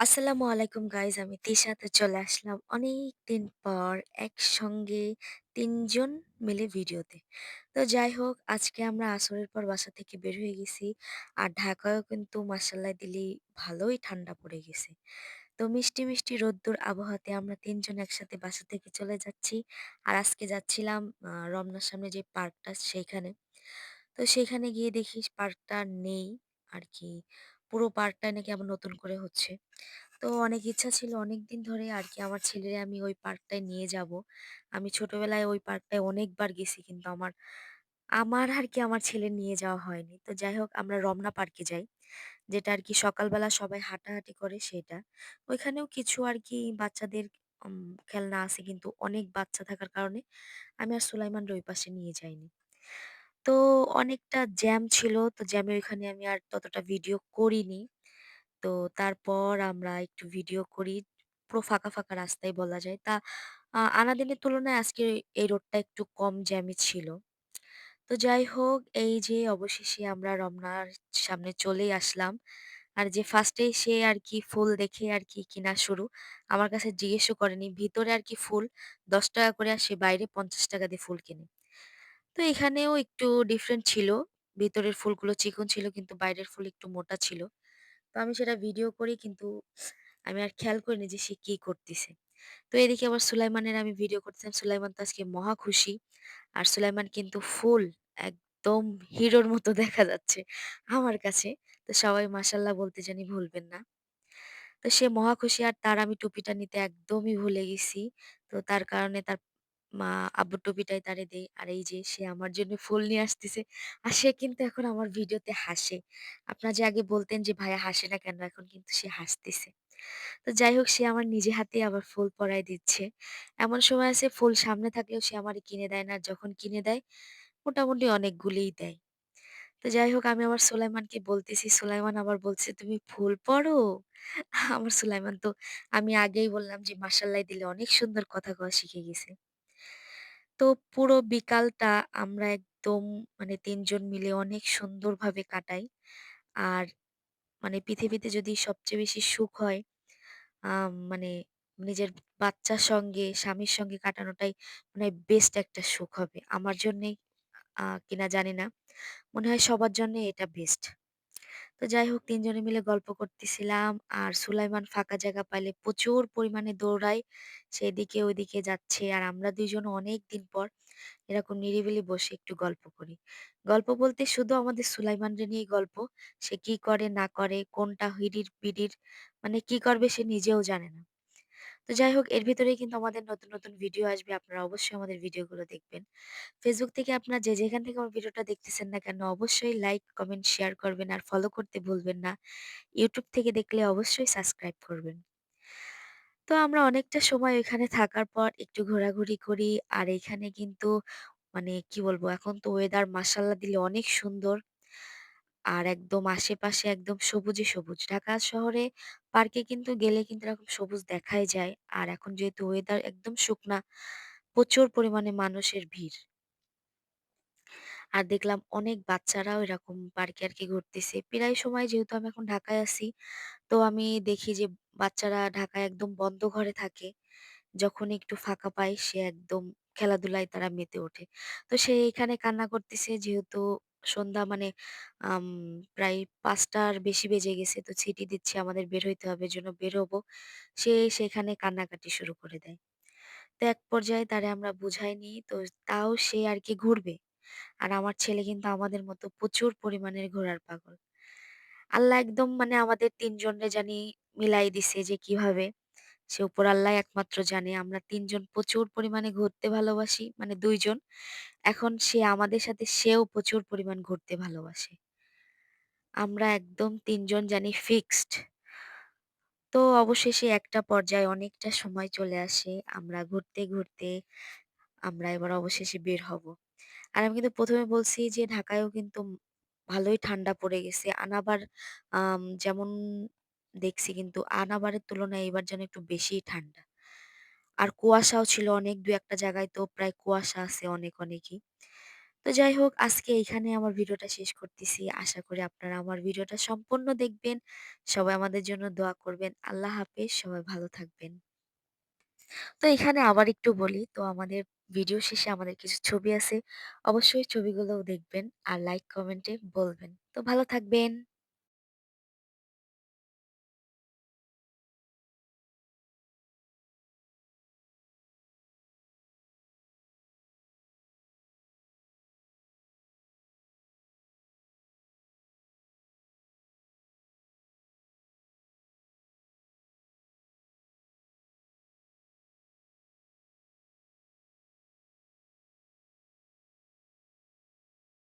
আসসালামু আলাইকুম গাইজ, আমি তিশাতে চলে আসলাম অনেকদিন পর একসঙ্গে ৩ জন মিলে ভিডিওতে। তো যাই হোক, আজকে আমরা আসরের পর বাসা থেকে বের হয়ে গেছি। আর ঢাকায়ও কিন্তু মাসাল্লাহ দিলি ভালোই ঠান্ডা পড়ে গেছে। তো মিষ্টি মিষ্টি রোদ্দুর আবহাওয়াতে আমরা ৩ জন একসাথে বাসা থেকে চলে যাচ্ছি। আর আজকে যাচ্ছিলাম রমনার সামনে যে পার্কটা সেইখানে। তো সেখানে গিয়ে দেখি পার্কটা আর নেই আর কি। পুরো পার্কটাই নাকি আবার নতুন করে হচ্ছে। তো অনেক ইচ্ছা ছিল অনেকদিন ধরে আর কি আমার ছেলেরে আমি ওই পার্কটায় নিয়ে যাব। আমি ছোটবেলায় ওই পার্কটায় অনেকবার গেছি, কিন্তু আমার আমার আর কি আমার ছেলের নিয়ে যাওয়া হয়নি। তো যাই হোক, আমরা রমনা পার্কে যাই। যেটা আর কি সকালবেলা সবাই হাঁটাহাঁটি করে সেটা। ওইখানেও কিছু আর কি বাচ্চাদের খেলনা আছে, কিন্তু অনেক বাচ্চা থাকার কারণে আমি আর সুলাইমানরে ওই পাশে নিয়ে যাইনি। তো অনেকটা জ্যাম ছিল। তো জ্যামে ওইখানে আমি আর ততটা ভিডিও করিনি। তো তারপর আমরা একটু ভিডিও করি। পুরো ফাঁকা, ফাঁকা রাস্তাই বলা যায়। তা আনাদিনের তুলনায় আজকে এই রোডটা একটু কম জ্যামই ছিল। তো যাই হোক, এই যে অবশেষে আমরা রমনার সামনে চলেই আসলাম। আর যে ফার্স্ট এ সে আর কি ফুল দেখে আর কি কিনা শুরু। আমার কাছে জিজ্ঞেসও করেনি। ভিতরে আর কি ফুল ৳১০ করে, আর সে বাইরে ৳৫০ দিয়ে ফুল কেনে। তো এখানেও একটু ডিফারেন্ট ছিল। ভেতরের ফুলগুলো চিকন ছিল, কিন্তু বাইরের ফুল একটু মোটা ছিল। তো আমি সেটা ভিডিও করি, কিন্তু আমি আর খেয়াল করিনি যে সে কি করতেছে। তো এদিকে আবার সুলাইমানের আমি ভিডিও করতেছিলাম। সুলাইমান তো আজকে মহা খুশি। আর সুলাইমান কিন্তু ফুল একদম হিরোর মতো দেখা যাচ্ছে আমার কাছে। তো সবাই মাশাআল্লাহ বলতে জানি ভুলবেন না। তো সে মহা খুশি, আর তার আমি টুপিটা নিতে একদমই ভুলে গেছি। তো তার কারণে তার মা আব্বুর টুপিটাই তারে দেই। আর এই যে সে আমার জন্য ফুল নিয়ে আসতেছে। আর সে কিন্তু এখন আমার ভিডিওতে হাসে। আপনারা যে আগে বলতেন যে ভাইয়া হাসে না কেন? এখন কিন্তু সে হাসতেছে। তো যাই হোক, সে আমার নিজে হাতেই আবার ফুল পরায় দিচ্ছে। এমন সময় আছে ফুল সামনে থাকলেও সে আমারে কিনে দেয় না। আর যখন কিনে দেয় মোটামুটি অনেকগুলিই দেয়। তো যাই হোক, আমি আমার সুলাইমানকে বলতেছি, সুলাইমান আবার বলছে, "তুমি ফুল পড়ো?" আমার সুলাইমান তো আমি আগেই বললাম যে মাশাআল্লাহ দিলে অনেক সুন্দর কথা কওয়া শিখে গেছে। তো পুরো বিকালটা আমরা একদম মানে ৩ জন মিলে অনেক সুন্দরভাবে কাটাই। আর মানে পৃথিবীতে যদি সবচেয়ে বেশি সুখ হয় মানে নিজের বাচ্চার সঙ্গে, স্বামীর সঙ্গে কাটানোটাই মানে বেস্ট একটা সুখ হবে। আমার জন্যেই কিনা জানি না। মনে হয় সবার জন্যই এটা বেস্ট। তো যাই হোক, ৩ জনে মিলে গল্প করতেছিলাম। আর সুলাইমান ফাঁকা জায়গা পাইলে প্রচুর পরিমাণে দৌড়ায়। সে এদিকে ওইদিকে যাচ্ছে। আর আমরা ২ জনও অনেকদিন পর এরকম নিরিবিলি বসে একটু গল্প করি। গল্প বলতে শুধু আমাদের সুলাইমানরে নিয়েই গল্প। সে কি করে না করে, কোনটা হিড়ির-পিড়ির মানে কি করবে সে নিজেও জানে না। তো যাই হোক, এর ভেতরেই কিন্তু আমাদের নতুন, নতুন ভিডিও আসবে। আপনারা অবশ্যই আমাদের ভিডিওগুলো দেখবেন। Facebook থেকে আপনারা যে যেখান থেকে আমার ভিডিওটা দেখতেছেন না কেন, অবশ্যই লাইক, কমেন্ট, শেয়ার করবেন আর ফলো করতে ভুলবেন না। YouTube থেকে দেখলে অবশ্যই সাবস্ক্রাইব করবেন। তো আমরা অনেকটা সময় ওইখানে থাকার পর একটু ঘোরাঘুরি করি। আর এখানে কিন্তু মানে কি বলবো, এখন তো ওয়েদার মাশাআল্লাহ দিলে অনেক সুন্দর। আর একদম আশেপাশে একদম সবুজে সবুজ। ঢাকা শহরে পার্কে কিন্তু গেলে কিন্তু এরকম সবুজ দেখাই যায়। আর এখন যেহেতু ওয়েদার একদম শুকনা, প্রচুর পরিমাণে মানুষের ভিড়। আর দেখলাম অনেক বাচ্চারাও এরকম পার্কে আরকি ঘুরতেছে। প্রায় সময় যেহেতু আমি এখন ঢাকায় আছি, তো আমি দেখি যে বাচ্চারা ঢাকায় একদম বন্ধ ঘরে থাকে। যখন একটু ফাঁকা পায় সে একদম খেলাধুলায় তারা মেতে ওঠে। তো সে এখানে কান্না করতেছে, যেহেতু সন্ধ্যা মানে আম প্রায় ৫ঃ০০ র বেশি বেজে গেছে। তো সিটি দিচ্ছে আমাদের বের হইতে হবে, এজন্য বের হবো। সে সেখানে কান্নাকাটি শুরু করে দেয়। তো এক পর্যায়ে তারে আমরা বুঝাইনি। তো তাও সে আরকি ঘুরবে। আর আমার ছেলে কিন্তু আমাদের মতো প্রচুর পরিমাণের ঘোরার পাগল। আল্লাহ একদম মানে আমাদের ৩ জনরে জানি মিলাই দিছে যে কিভাবে। সে উপর আল্লাহ একমাত্র জানে। আমরা ৩ জন প্রচুর পরিমাণে ঘুরতে ভালোবাসি। মানে ২ জন। এখন সে আমাদের সাথে সেও প্রচুর পরিমাণ ঘুরতে ভালোবাসে। আমরা একদম ৩ জন জানি ফিক্সড। তো অবশেষে একটা পর্যায়ে অনেকটা সময় চলে আসে। আমরা ঘুরতে, ঘুরতে আমরা এবার অবশেষে বের হব। আর আমি কিন্তু ১ম এ বলছি যে ঢাকায়ও কিন্তু ভালোই ঠান্ডা পড়ে গেছে। আনাবার যেমন দেখছি, কিন্তু আনাবারের তুলনায় এবার যেন একটু বেশিই ঠান্ডা। আর কুয়াশাও ছিল অনেক, ২-১ টা জায়গায় তো প্রায় কুয়াশা আছে অনেক, অনেকই। তো যাই হোক আজকে এইখানে আমার ভিডিওটা শেষ করতেছি। আশা করি আপনারা আমার ভিডিওটা সম্পূর্ণ দেখবেন। সবাই আমাদের জন্য দোয়া করবেন। আল্লাহ হাফেজ। সবাই ভালো থাকবেন। তো এখানে আবার একটু বলি, তো আমাদের ভিডিও শেষে আমাদের কিছু ছবি আছে। অবশ্যই ছবিগুলোও দেখবেন আর লাইক কমেন্টে বলবেন। তো ভালো থাকবেন।